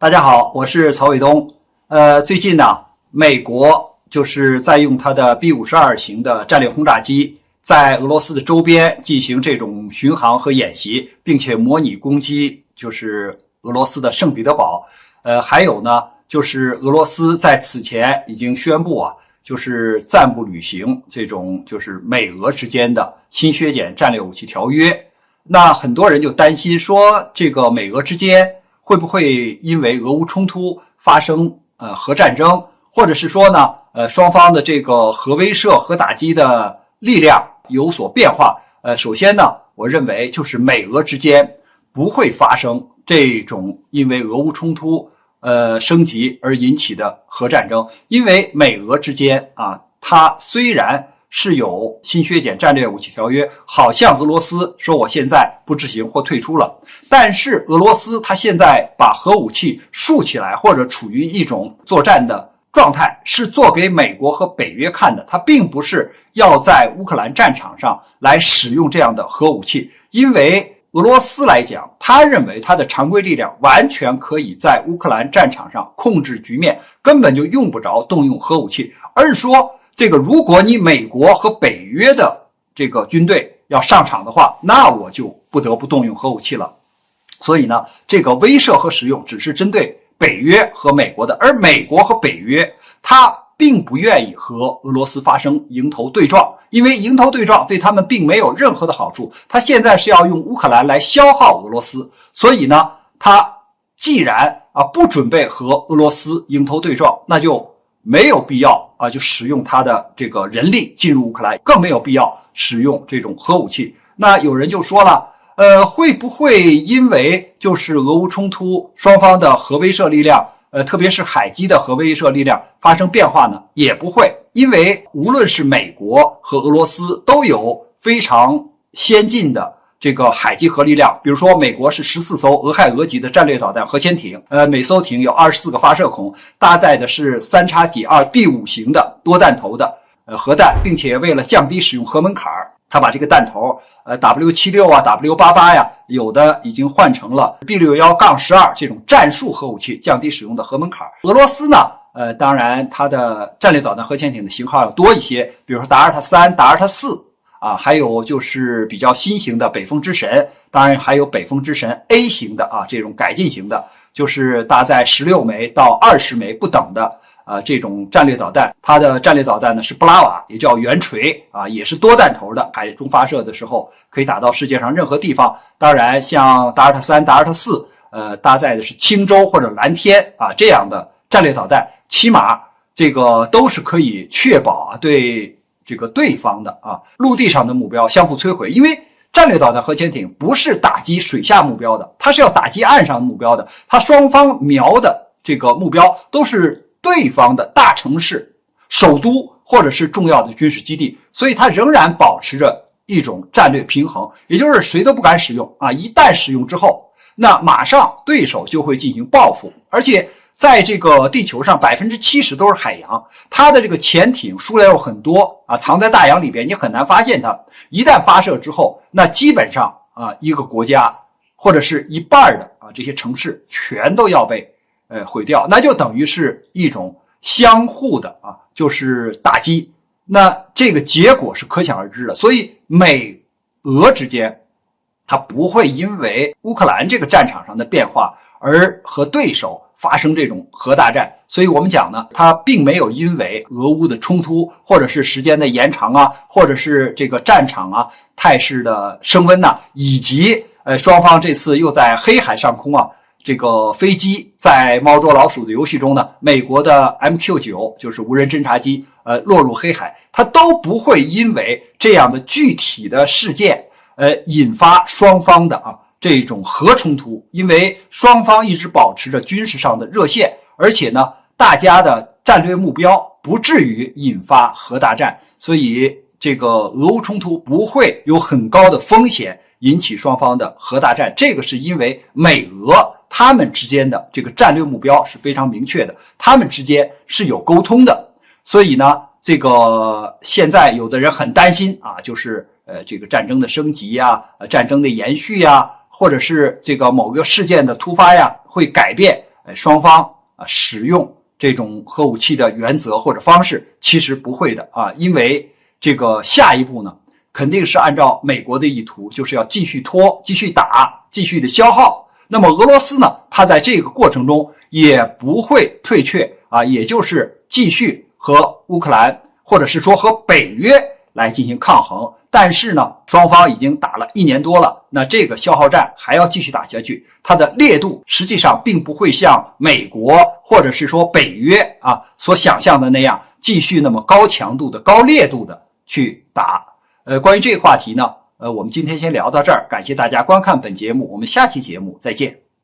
大家好，我是曹伟东。最近呢，美国就是在用它的 B-52型的战略轰炸机，在俄罗斯的周边进行这种巡航和演习，并且模拟攻击就是俄罗斯的圣彼得堡。还有呢，就是俄罗斯在此前已经宣布就是暂不履行这种就是美俄之间的新削减战略武器条约。那很多人就担心说，这个美俄之间会不会因为俄乌冲突发生核战争，或者是说呢双方的这个核威慑、核打击的力量有所变化？首先呢，我认为就是美俄之间不会发生这种因为俄乌冲突升级而引起的核战争，因为美俄之间它虽然是有新削减战略武器条约，好像俄罗斯说我现在不执行或退出了，但是俄罗斯它现在把核武器竖起来或者处于一种作战的状态，是做给美国和北约看的，它并不是要在乌克兰战场上来使用这样的核武器。因为俄罗斯来讲，他认为他的常规力量完全可以在乌克兰战场上控制局面，根本就用不着动用核武器，而是说这个如果你美国和北约的这个军队要上场的话，那我就不得不动用核武器了。所以呢，这个威慑和使用只是针对北约和美国的，而美国和北约他并不愿意和俄罗斯发生迎头对撞，因为迎头对撞对他们并没有任何的好处。他现在是要用乌克兰来消耗俄罗斯，所以呢，他既然不准备和俄罗斯迎头对撞，那就没有必要就使用他的这个人力进入乌克兰，更没有必要使用这种核武器。那有人就说了，会不会因为就是俄乌冲突双方的核威慑力量特别是海基的核威慑力量发生变化呢？也不会，因为无论是美国和俄罗斯都有非常先进的这个海基核力量，比如说美国是14艘俄亥俄级的战略导弹核潜艇，每艘艇有24个发射孔，搭载的是3X2第5型的多弹头的核弹，并且为了降低使用核门槛，他把这个弹头W76 W88有的已经换成了 B61-12 这种战术核武器，降低使用的核门槛。俄罗斯呢当然它的战略导弹核潜艇的型号要多一些，比如说达尔塔3、达尔塔4还有就是比较新型的北风之神，当然还有北风之神 A 型的这种改进型的，就是搭载16枚到20枚不等的这种战略导弹。它的战略导弹呢是布拉瓦，也叫圆锤也是多弹头的，海中发射的时候可以打到世界上任何地方。当然像达尔塔3、达尔塔4搭载的是青州或者蓝天这样的战略导弹，起码这个都是可以确保对这个对方的陆地上的目标相互摧毁。因为战略导弹核潜艇不是打击水下目标的，它是要打击岸上目标的，它双方瞄的这个目标都是对方的大城市、首都或者是重要的军事基地，所以它仍然保持着一种战略平衡，也就是谁都不敢使用一旦使用之后，那马上对手就会进行报复。而且在这个地球上70%都是海洋，它的这个潜艇数量有很多藏在大洋里边，你很难发现它。一旦发射之后，那基本上一个国家或者是一半的这些城市全都要被毁掉，那就等于是一种相互的就是打击，那这个结果是可想而知的。所以美俄之间它不会因为乌克兰这个战场上的变化而和对手发生这种核大战。所以我们讲呢，它并没有因为俄乌的冲突或者是时间的延长或者是这个战场态势的升温以及双方这次又在黑海上空这个飞机在猫捉老鼠的游戏中呢，美国的 MQ9 就是无人侦察机落入黑海，它都不会因为这样的具体的事件引发双方的这种核冲突。因为双方一直保持着军事上的热线，而且呢大家的战略目标不至于引发核大战，所以这个俄乌冲突不会有很高的风险引起双方的核大战。这个是因为美俄他们之间的这个战略目标是非常明确的，他们之间是有沟通的。所以呢这个现在有的人很担心就是这个战争的升级战争的延续或者是这个某个事件的突发会改变双方使用这种核武器的原则或者方式，其实不会的啊，因为这个下一步呢，肯定是按照美国的意图，就是要继续拖、继续打、继续的消耗。那么俄罗斯呢，它在这个过程中也不会退却啊，也就是继续和乌克兰或者是说和北约来进行抗衡。但是呢，双方已经打了1年多了，那这个消耗战还要继续打下去，它的烈度实际上并不会像美国或者是说北约啊所想象的那样继续那么高强度的、高烈度的去打。关于这个话题呢，我们今天先聊到这儿，感谢大家观看本节目，我们下期节目再见。